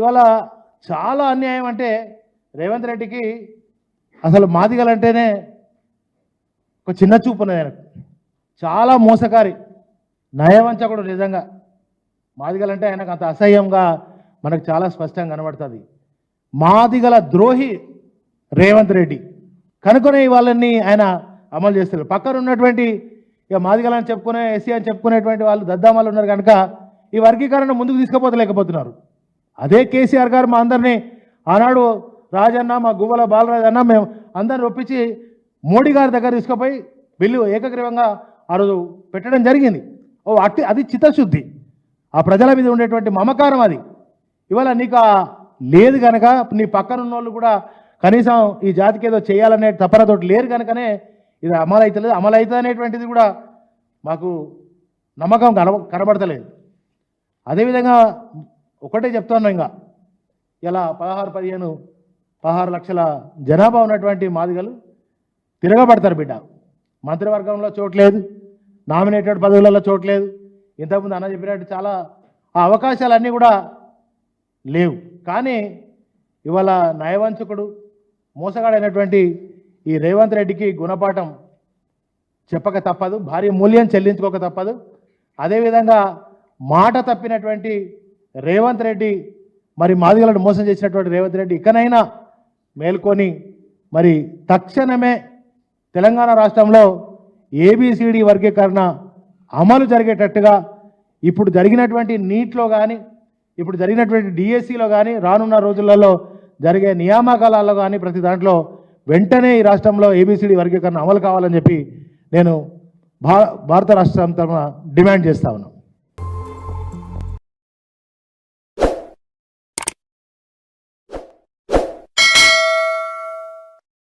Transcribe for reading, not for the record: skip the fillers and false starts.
ఇవాళ చాలా అన్యాయం. అంటే రేవంత్ రెడ్డికి అసలు మాదిగలంటేనే ఒక చిన్న చూపు ఉన్నది. ఆయనకు చాలా మోసకారి, నయవంచకుడు. నిజంగా మాదిగలంటే ఆయనకు అంత అసహ్యంగా మనకు చాలా స్పష్టంగా కనబడుతుంది. మాదిగల ద్రోహి రేవంత్ రెడ్డి కనుకొనే వాళ్ళని ఆయన అమలు చేస్తారు. పక్కన ఉన్నటువంటి ఇక మాదిగలని చెప్పుకునే ఎస్సీ అని చెప్పుకునేటువంటి వాళ్ళు దద్దామాలు ఉన్నారు కనుక ఈ వర్గీకరణ ముందుకు తీసుకుపోతలేకపోతున్నారు. అదే కేసీఆర్ గారు మా అందరినీ ఆనాడు రాజన్న, మా గువ్వల బాలరాజు అన్న, మేము అందరిని ఒప్పించి మోడీ గారి దగ్గర తీసుకుపోయి బిల్లు ఏకగ్రీవంగా ఆ రోజు పెట్టడం జరిగింది. అది చిత్తశుద్ధి, ఆ ప్రజల మీద ఉండేటువంటి మమకారం. అది ఇవాళ నీకు లేదు కనుక నీ పక్కన ఉన్న వాళ్ళు కూడా కనీసం ఈ జాతికి ఏదో చేయాలనే తపనతోటి లేరు కనుకనే ఇది అమలు అవుతలేదు. అమలు అవుతుంది అనేటువంటిది కూడా మాకు నమ్మకం కనబడతలేదు. అదేవిధంగా ఒకటే చెప్తున్నాం, ఇంకా ఇలా 16 లక్షల జనాభా ఉన్నటువంటి మాదిగలు తిరగబడతారు బిడ్డ. మంత్రివర్గంలో చోట్లేదు, నామినేటెడ్ పదవులలో చోట్లేదు. ఇంతకుముందు అన్న చెప్పినట్టు చాలా ఆ అవకాశాలన్నీ కూడా లేవు. కానీ ఇవాళ నయవంచకుడు, మోసగాడైనటువంటి ఈ రేవంత్ రెడ్డికి గుణపాఠం చెప్పక తప్పదు, భారీ మూల్యం చెల్లించుకోక తప్పదు. అదేవిధంగా మాట తప్పినటువంటి రేవంత్ రెడ్డి, మరి మాదిగలను మోసం చేసినటువంటి రేవంత్ రెడ్డి ఇకనైనా మేల్కొని మరి తక్షణమే తెలంగాణ రాష్ట్రంలో ఏబిసిడి వర్గీకరణ అమలు జరిగేటట్టుగా ఇప్పుడు జరిగినటువంటి నీట్లో కానీ, ఇప్పుడు జరిగినటువంటి డిఎస్సిలో కానీ, రానున్న రోజులలో జరిగే నియామకాలలో కానీ ప్రతి దాంట్లో వెంటనే ఈ రాష్ట్రంలో ఏబిసిడి వర్గీకరణ అమలు కావాలని చెప్పి నేను భారత రాష్ట్రం తరఫున డిమాండ్ చేస్తా ఉన్నాను.